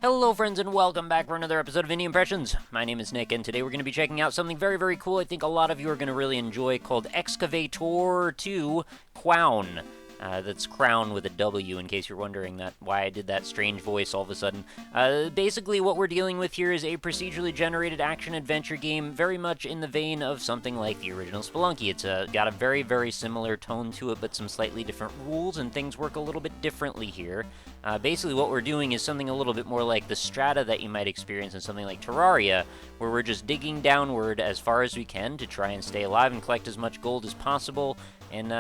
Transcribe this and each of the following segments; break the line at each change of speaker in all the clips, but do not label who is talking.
Hello friends and welcome back for another episode of Indie Impressions. My name is Nick and today we're going to be checking out something very, very cool I think a lot of you are going to really enjoy called Excavatorrr II CWOUN. That's crown with a W in case you're wondering why I did that strange voice all of a sudden. Basically what we're dealing with here is a procedurally generated action-adventure game very much in the vein of something like the original Spelunky. It's got a very, very similar tone to it but some slightly different rules and things work a little bit differently here. Basically what we're doing is something a little bit more like the strata that you might experience in something like Terraria, where we're just digging downward as far as we can to try and stay alive and collect as much gold as possible, and,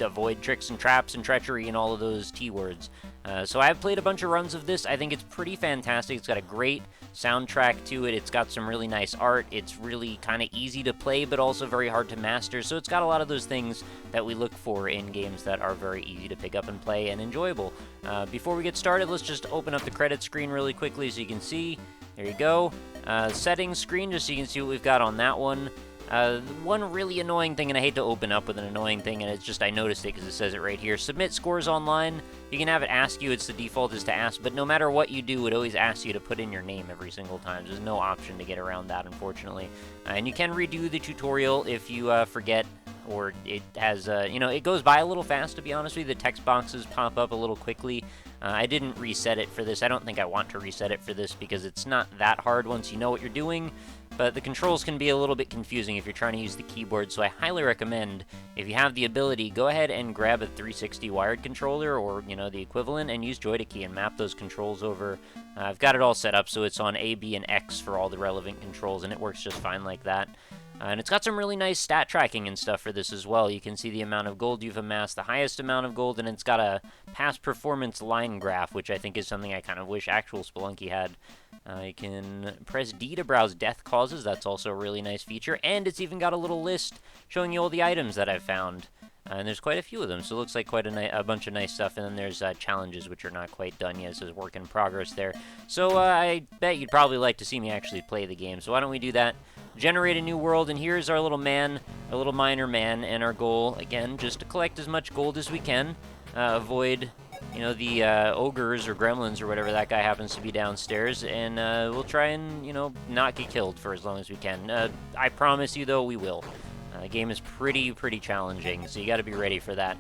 avoid tricks and traps and treachery and all of those T-words. So I've played a bunch of runs of this. I think it's pretty fantastic. It's got a great soundtrack to it. It's got some really nice art. It's really kind of easy to play, but also very hard to master. So it's got a lot of those things that we look for in games that are very easy to pick up and play and enjoyable. Before we get started, let's just open up the credit screen really quickly so you can see. There you go. Settings screen, just so you can see what we've got on that one. One really annoying thing, and I hate to open up with an annoying thing, and it's just I noticed it because it says it right here. Submit scores online. You can have it ask you. It's the default is to ask, but no matter what you do, it always asks you to put in your name every single time. There's no option to get around that, unfortunately. And you can redo the tutorial if you forget, or it has, it goes by a little fast, to be honest with you. The text boxes pop up a little quickly. I didn't reset it for this. I don't think I want to reset it for this because it's not that hard once you know what you're doing. But the controls can be a little bit confusing if you're trying to use the keyboard, so I highly recommend, if you have the ability, go ahead and grab a 360 wired controller, or, the equivalent, and use JoyToKey and map those controls over. I've got it all set up so it's on A, B, and X for all the relevant controls, and it works just fine like that. And it's got some really nice stat tracking and stuff for this as well. You can see the amount of gold you've amassed, the highest amount of gold, and it's got a past performance line graph, which I think is something I kind of wish actual Spelunky had. You can press D to browse death causes. That's also a really nice feature. And it's even got a little list showing you all the items that I've found. And there's quite a few of them, so it looks like quite a bunch of nice stuff. And then there's challenges, which are not quite done yet. It says work in progress there. So I bet you'd probably like to see me actually play the game. So why don't we do that? Generate a new world, and here's our little man, our little miner man, and our goal, again, just to collect as much gold as we can. Avoid, the ogres or gremlins or whatever that guy happens to be downstairs, and we'll try and, not get killed for as long as we can. I promise you, though, we will. The game is pretty challenging, so you got to be ready for that.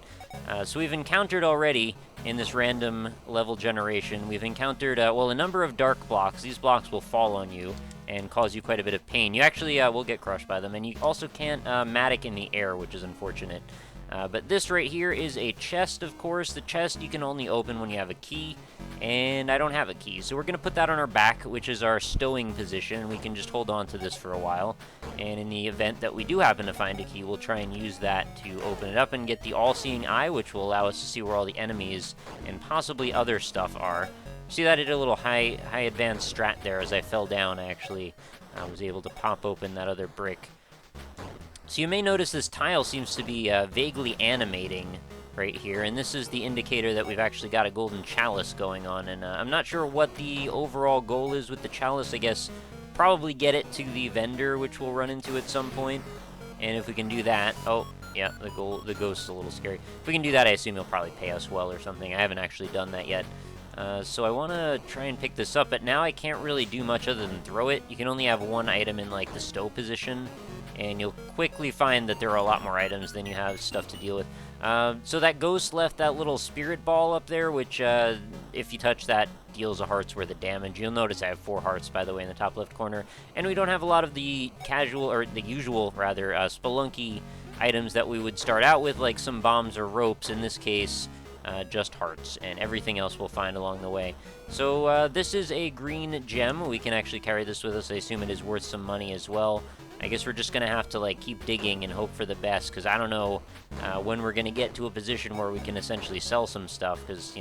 So we've encountered already, in this random level generation, we've encountered, a number of dark blocks. These blocks will fall on you and cause you quite a bit of pain. You actually will get crushed by them, and you also can't matic in the air, which is unfortunate. But this right here is a chest, of course. The chest you can only open when you have a key, and I don't have a key. So we're going to put that on our back, which is our stowing position, and we can just hold on to this for a while. And in the event that we do happen to find a key, we'll try and use that to open it up and get the all-seeing eye, which will allow us to see where all the enemies and possibly other stuff are. See that I did a little high advanced strat there as I fell down. I actually was able to pop open that other brick. So you may notice this tile seems to be vaguely animating right here, and this is the indicator that we've actually got a golden chalice going on, and I'm not sure what the overall goal is with the chalice. I guess probably get it to the vendor, which we'll run into at some point, and if we can do that, oh, yeah, the ghost's a little scary. If we can do that, I assume he'll probably pay us well or something. I haven't actually done that yet. So I want to try and pick this up, but now I can't really do much other than throw it. You can only have one item in, the stow position, and you'll quickly find that there are a lot more items than you have stuff to deal with. So that ghost left that little spirit ball up there, which, if you touch that, deals a heart's worth of damage. You'll notice I have 4 hearts, by the way, in the top left corner, and we don't have a lot of the usual, Spelunky items that we would start out with, like some bombs or ropes. In this case, just hearts, and everything else we'll find along the way. So this is a green gem. We can actually carry this with us. I assume it is worth some money as well. I guess we're just going to have to keep digging and hope for the best, because I don't know when we're going to get to a position where we can essentially sell some stuff, because,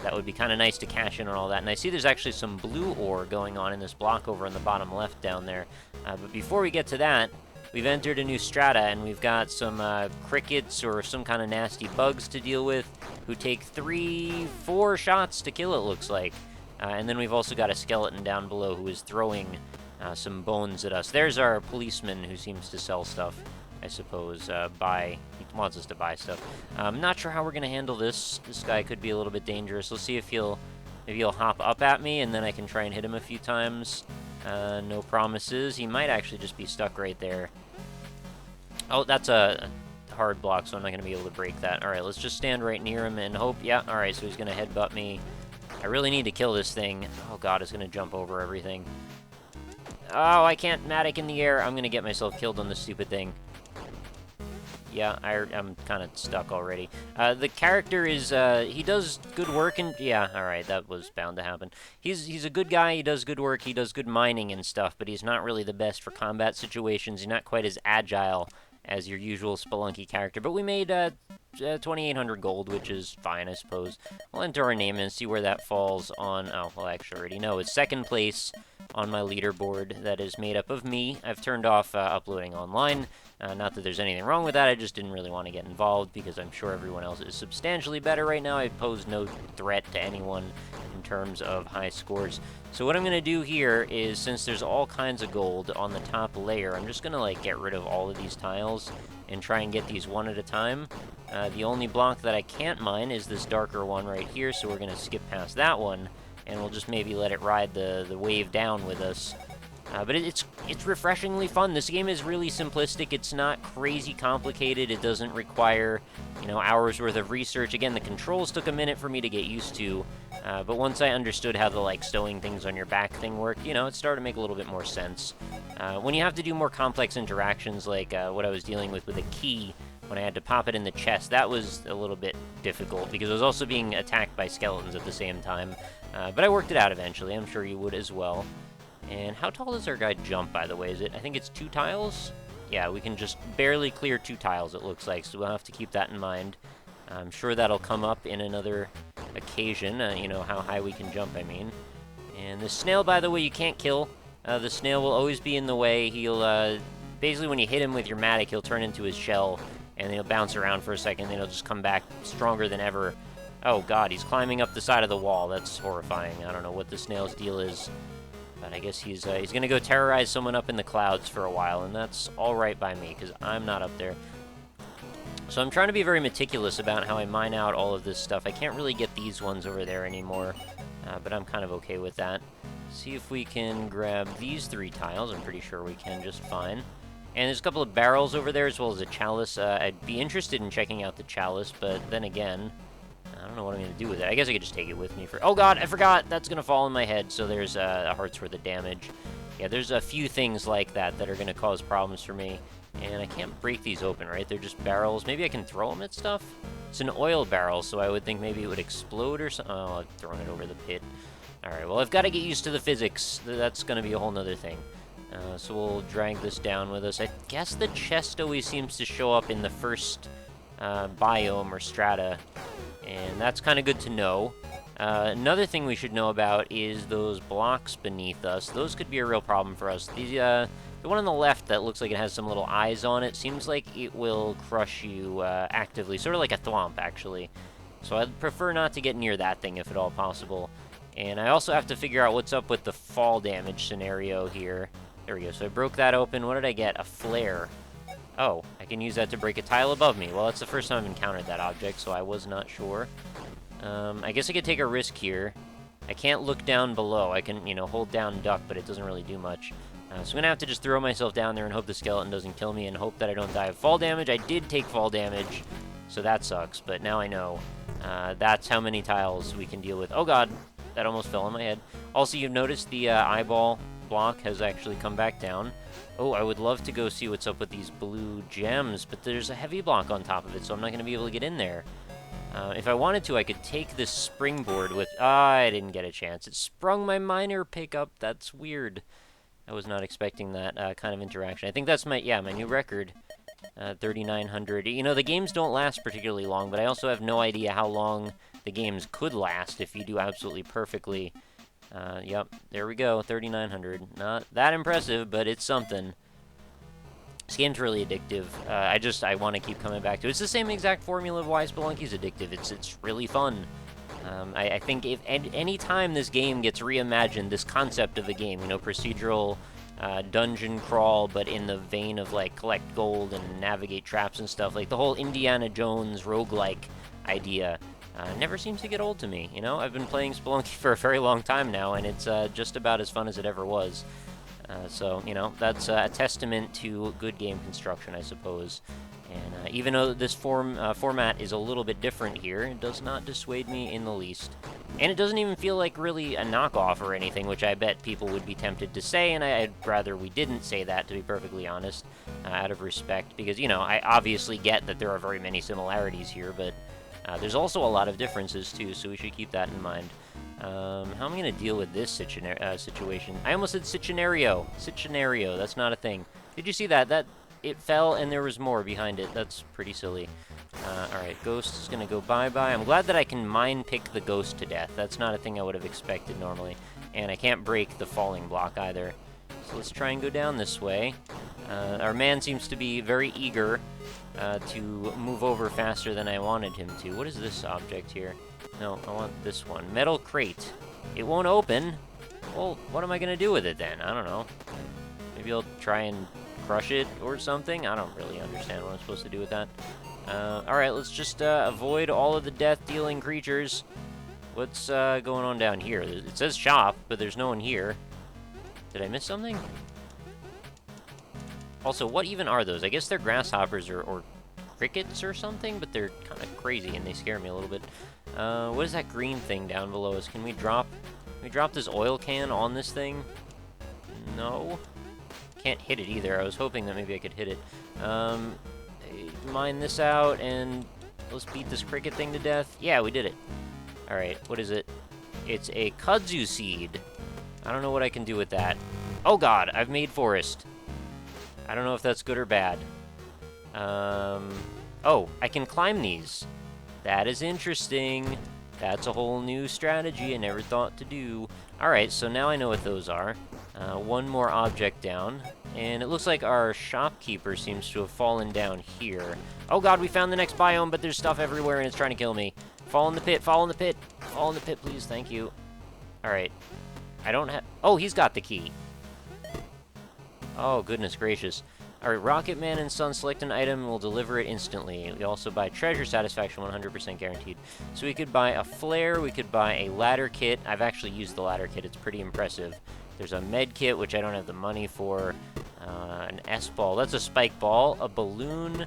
that would be kind of nice to cash in on all that. And I see there's actually some blue ore going on in this block over in the bottom left down there. But before we get to that, we've entered a new strata, and we've got some crickets or some kind of nasty bugs to deal with who take 4 shots to kill, it looks like. And then we've also got a skeleton down below who is throwing some bones at us. There's our policeman who seems to sell stuff, I suppose. He wants us to buy stuff. I'm not sure how we're going to handle this. This guy could be a little bit dangerous. Let's see if he'll Maybe he'll hop up at me, and then I can try and hit him a few times. No promises. He might actually just be stuck right there. Oh, that's a hard block, so I'm not going to be able to break that. Alright, let's just stand right near him and hope. Yeah, alright, so he's going to headbutt me. I really need to kill this thing. Oh god, it's going to jump over everything. Oh, I can't Matic in the air. I'm going to get myself killed on this stupid thing. Yeah, I'm kind of stuck already. The character is, he does good work, and yeah, alright, that was bound to happen. He's a good guy, he does good work, he does good mining and stuff, but he's not really the best for combat situations. He's not quite as agile as your usual Spelunky character, but we made 2,800 gold, which is fine, I suppose. We'll enter our name and see where that falls on, oh, well, I actually already know. It's second place on my leaderboard that is made up of me. I've turned off uploading online. Not that there's anything wrong with that, I just didn't really want to get involved because I'm sure everyone else is substantially better right now. I pose no threat to anyone in terms of high scores. So what I'm going to do here is, since there's all kinds of gold on the top layer, I'm just going to like get rid of all of these tiles and try and get these one at a time. The only block that I can't mine is this darker one right here, so we're going to skip past that one, and we'll just maybe let it ride the wave down with us. But it's refreshingly fun. This game is really simplistic. It's not crazy complicated. It doesn't require, you know, hours worth of research. Again, the controls took a minute for me to get used to, but once I understood how the, like, stowing things on your back thing worked, you know, it started to make a little bit more sense. When you have to do more complex interactions, like what I was dealing with a key, when I had to pop it in the chest, that was a little bit difficult, because I was also being attacked by skeletons at the same time. But I worked it out eventually. I'm sure you would as well. And how tall does our guy jump, by the way? I think it's 2 tiles? Yeah, we can just barely clear 2 tiles, it looks like, so we'll have to keep that in mind. I'm sure that'll come up in another occasion, you know, how high we can jump, I mean. And the snail, by the way, you can't kill. The snail will always be in the way. He'll, basically when you hit him with your Matic, he'll turn into his shell, and then he'll bounce around for a second, then he'll just come back stronger than ever. Oh god, he's climbing up the side of the wall. That's horrifying. I don't know what the snail's deal is. But I guess he's going to go terrorize someone up in the clouds for a while, and that's all right by me, because I'm not up there. So I'm trying to be very meticulous about how I mine out all of this stuff. I can't really get these ones over there anymore, but I'm kind of okay with that. See if we can grab these 3 tiles. I'm pretty sure we can just fine. And there's a couple of barrels over there, as well as a chalice. I'd be interested in checking out the chalice, but then again, I don't know what I'm going to do with it. I guess I could just take it with me for... Oh god, I forgot! That's going to fall in my head, so there's a heart's worth of damage. Yeah, there's a few things like that that are going to cause problems for me. And I can't break these open, right? They're just barrels. Maybe I can throw them at stuff? It's an oil barrel, so I would think maybe it would explode or something. Oh, I've thrown it over the pit. Alright, well, I've got to get used to the physics. That's going to be a whole nother thing. So we'll drag this down with us. I guess the chest always seems to show up in the first biome or strata. And that's kind of good to know. Another thing we should know about is those blocks beneath us. Those could be a real problem for us. The one on the left that looks like it has some little eyes on it seems like it will crush you actively. Sort of like a thwomp, actually. So I'd prefer not to get near that thing if at all possible. And I also have to figure out what's up with the fall damage scenario here. There we go. So I broke that open. What did I get? A flare. Oh, I can use that to break a tile above me. Well, that's the first time I've encountered that object, so I was not sure. I guess I could take a risk here. I can't look down below. I can, you know, hold down duck, but it doesn't really do much. So I'm going to have to just throw myself down there and hope the skeleton doesn't kill me and hope that I don't die of fall damage. I did take fall damage, so that sucks, but now I know. That's how many tiles we can deal with. Oh god, that almost fell on my head. Also, you've noticed the eyeball block has actually come back down. Oh, I would love to go see what's up with these blue gems, but there's a heavy block on top of it, so I'm not going to be able to get in there. If I wanted to, I could take this springboard with... I didn't get a chance. It sprung my miner pickup. That's weird. I was not expecting that kind of interaction. I think that's my new record. 3,900. You know, the games don't last particularly long, but I also have no idea how long the games could last if you do absolutely perfectly. Yep, there we go, 3,900. Not that impressive, but it's something. This game's really addictive. I want to keep coming back to it. It's the same exact formula of why Spelunky's addictive. It's really fun. I think if any time this game gets reimagined, this concept of a game, you know, procedural dungeon crawl, but in the vein of, like, collect gold and navigate traps and stuff, like the whole Indiana Jones roguelike idea, never seems to get old to me, you know? I've been playing Spelunky for a very long time now, and it's just about as fun as it ever was. So, you know, that's a testament to good game construction, I suppose. And even though this format is a little bit different here, it does not dissuade me in the least. And it doesn't even feel like really a knockoff or anything, which I bet people would be tempted to say, and I'd rather we didn't say that, to be perfectly honest, out of respect. Because, you know, I obviously get that there are very many similarities here, but there's also a lot of differences, too, so we should keep that in mind. How am I going to deal with this situation? I almost said scenario. Scenario, that's not a thing. Did you see that? It fell, and there was more behind it. That's pretty silly. Alright, Ghost is going to go bye-bye. I'm glad that I can mine pick the Ghost to death. That's not a thing I would have expected normally. And I can't break the falling block either. So let's try and go down this way. Our man seems to be very eager to move over faster than I wanted him to. What is this object here? No, I want this one. Metal crate. It won't open. Well, what am I going to do with it then? I don't know. Maybe I'll try and crush it or something? I don't really understand what I'm supposed to do with that. Alright, let's just avoid all of the death-dealing creatures. What's going on down here? It says shop, but there's no one here. Did I miss something? Also, what even are those? I guess they're grasshoppers or crickets or something, but they're kind of crazy and they scare me a little bit. What is that green thing down below us? Can we drop this oil can on this thing? No. Can't hit it either. I was hoping that maybe I could hit it. Mine this out, and let's beat this cricket thing to death. Yeah, we did it. Alright, what is it? It's a kudzu seed. I don't know what I can do with that. Oh god, I've made forest. I don't know if that's good or bad. Oh, I can climb these. That is interesting. That's a whole new strategy I never thought to do. Alright, so now I know what those are. One more object down. And it looks like our shopkeeper seems to have fallen down here. Oh god, we found the next biome, but there's stuff everywhere and it's trying to kill me. Fall in the pit, fall in the pit. Fall in the pit, please, thank you. Alright. I don't have... Oh, he's got the key. Oh, goodness gracious. Alright, Rocket Man and Son select an item and we'll deliver it instantly. We also buy treasure satisfaction, 100% guaranteed. So we could buy a flare, we could buy a ladder kit. I've actually used the ladder kit, it's pretty impressive. There's a med kit, which I don't have the money for. An S-ball, that's a spike ball, a balloon,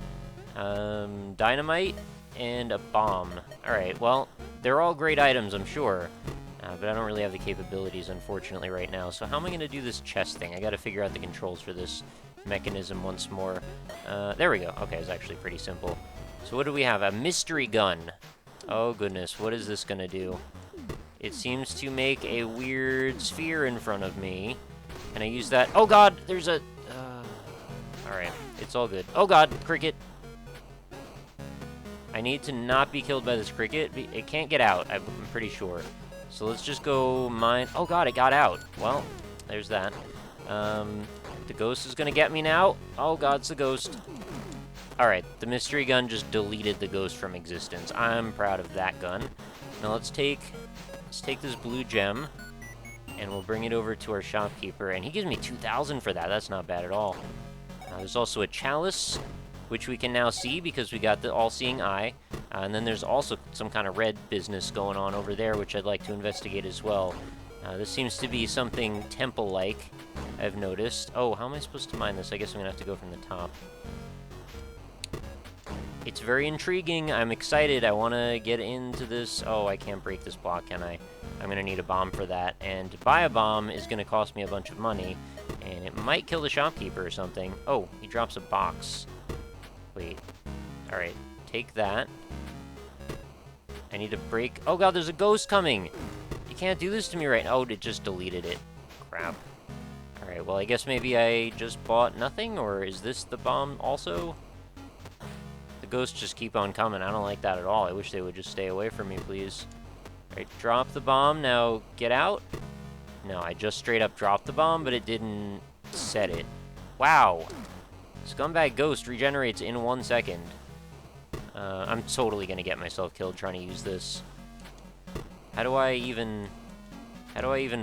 dynamite, and a bomb. Alright, well, they're all great items, I'm sure. But I don't really have the capabilities, unfortunately, right now. So how am I going to do this chest thing? I got to figure out the controls for this mechanism once more. There we go. Okay, it's actually pretty simple. So what do we have? A mystery gun. Oh, goodness. What is this going to do? It seems to make a weird sphere in front of me. Can I use that? Oh, God! There's a... Alright. It's all good. Oh, God! Cricket! I need to not be killed by this cricket. It can't get out, I'm pretty sure. So let's just go mine... Oh, God! It got out! Well, there's that. The ghost is gonna get me now. Oh, God! It's the ghost. Alright. The mystery gun just deleted the ghost from existence. I'm proud of that gun. Now let's take this blue gem, and we'll bring it over to our shopkeeper, and he gives me 2,000 for that. That's not bad at all. There's also a chalice, which we can now see because we got the all-seeing eye, and then there's also some kind of red business going on over there, which I'd like to investigate as well. This seems to be something temple-like, I've noticed. Oh, how am I supposed to mine this? I guess I'm gonna have to go from the top. It's very intriguing. I'm excited. I want to get into this. Oh, I can't break this block, can I? I'm going to need a bomb for that. And to buy a bomb is going to cost me a bunch of money. And it might kill the shopkeeper or something. Oh, he drops a box. Wait. Alright, take that. I need to break... Oh, God, there's a ghost coming! You can't do this to me right now. Oh, it just deleted it. Crap. Alright, well, I guess maybe I just bought nothing? Or is this the bomb also? The ghosts just keep on coming. I don't like that at all. I wish they would just stay away from me, please. Alright, drop the bomb. Now, get out. No, I just straight up dropped the bomb, but it didn't set it. Wow. Scumbag Ghost regenerates in 1 second. I'm totally gonna get myself killed trying to use this. How do I even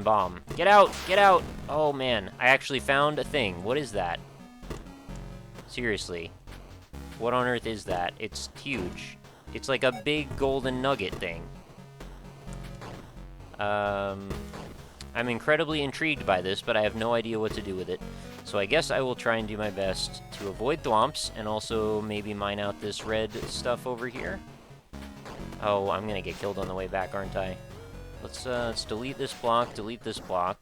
bomb? Get out! Get out! Oh, man. I actually found a thing. What is that? Seriously. What on earth is that? It's huge. It's like a big golden nugget thing. I'm incredibly intrigued by this, but I have no idea what to do with it. So I guess I will try and do my best to avoid thwomps, and also maybe mine out this red stuff over here. Oh, I'm gonna get killed on the way back, aren't I? Let's delete this block,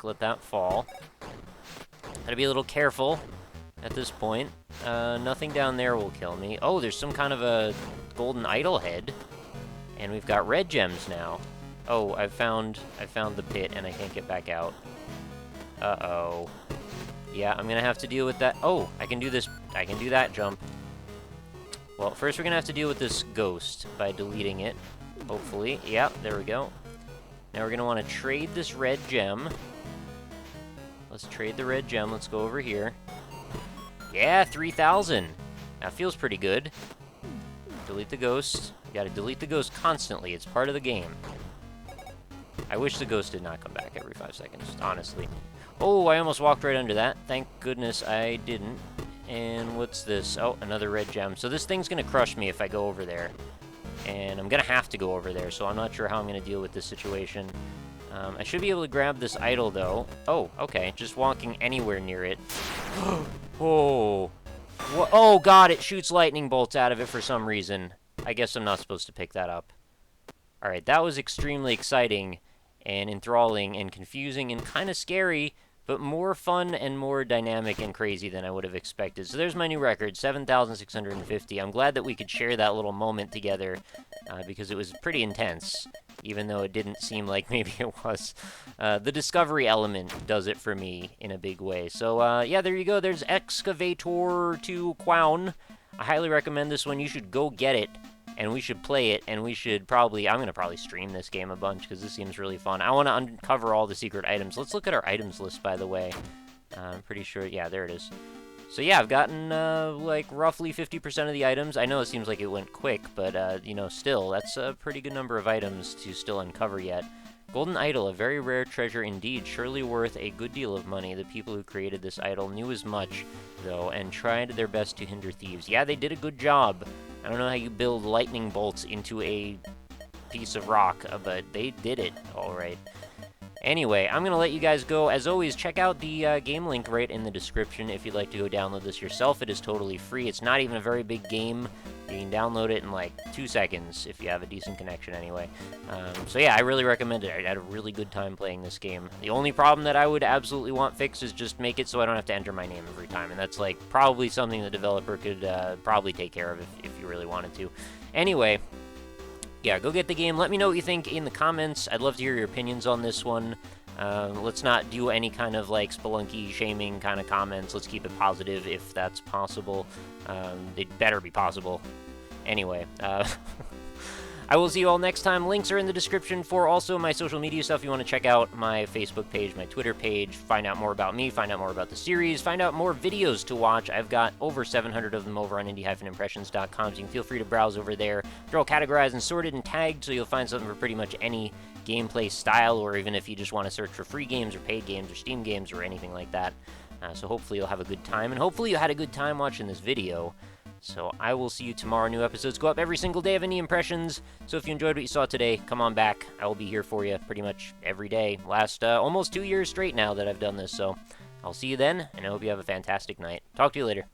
let that fall. Gotta be a little careful at this point. Nothing down there will kill me. Oh, there's some kind of a golden idol head. And we've got red gems now. Oh, I found the pit and I can't get back out. Uh-oh. Yeah, I'm gonna have to deal with that. Oh, I can do this. I can do that jump. Well, first we're gonna have to deal with this ghost by deleting it. Hopefully. Yeah, there we go. Now we're gonna want to trade this red gem. Let's trade the red gem. Let's go over here. Yeah, 3,000. That feels pretty good. Delete the ghost. You gotta delete the ghost constantly. It's part of the game. I wish the ghost did not come back every 5 seconds, honestly. Oh, I almost walked right under that. Thank goodness I didn't. And what's this? Oh, another red gem. So this thing's gonna crush me if I go over there. And I'm gonna have to go over there, so I'm not sure how I'm gonna deal with this situation. I should be able to grab this idol, though. Oh, okay. Just walking anywhere near it. Oh. Oh, God, it shoots lightning bolts out of it for some reason. I guess I'm not supposed to pick that up. Alright, that was extremely exciting and enthralling and confusing and kind of scary, but more fun and more dynamic and crazy than I would have expected. So there's my new record, 7,650. I'm glad that we could share that little moment together because it was pretty intense, even though it didn't seem like maybe it was. The discovery element does it for me in a big way. So yeah, there you go. There's Excavatorrr II CWOUN. I highly recommend this one. You should go get it. And we should play it, and we should probably... I'm going to probably stream this game a bunch, because this seems really fun. I want to uncover all the secret items. Let's look at our items list, by the way. I'm pretty sure... Yeah, there it is. So yeah, I've gotten, like, roughly 50% of the items. I know it seems like it went quick, but, you know, still, that's a pretty good number of items to still uncover yet. Golden Idol, a very rare treasure indeed, surely worth a good deal of money. The people who created this idol knew as much, though, and tried their best to hinder thieves. Yeah, they did a good job. I don't know how you build lightning bolts into a piece of rock, but they did it all right. Anyway, I'm going to let you guys go. As always, check out the game link right in the description if you'd like to go download this yourself. It is totally free. It's not even a very big game. You can download it in like 2 seconds if you have a decent connection anyway. So yeah, I really recommend it. I had a really good time playing this game. The only problem that I would absolutely want fixed is just make it so I don't have to enter my name every time. And that's like probably something the developer could probably take care of if you really wanted to. Anyway, yeah, go get the game. Let me know what you think in the comments. I'd love to hear your opinions on this one. Let's not do any kind of, like, spelunky shaming kind of comments. Let's keep it positive if that's possible. It better be possible. Anyway, I will see you all next time. Links are in the description for also my social media stuff. If you want to check out my Facebook page, my Twitter page, find out more about me, find out more about the series, find out more videos to watch. I've got over 700 of them over on indie-impressions.com, so you can feel free to browse over there. They're all categorized and sorted and tagged, so you'll find something for pretty much any gameplay style, or even if you just want to search for free games or paid games or Steam games or anything like that. So hopefully you'll have a good time, and hopefully you had a good time watching this video. So I will see you tomorrow. New episodes go up every single day of Indie Impressions. So if you enjoyed what you saw today, come on back. I will be here for you pretty much every day. Last almost 2 years straight now that I've done this. So I'll see you then, and I hope you have a fantastic night. Talk to you later.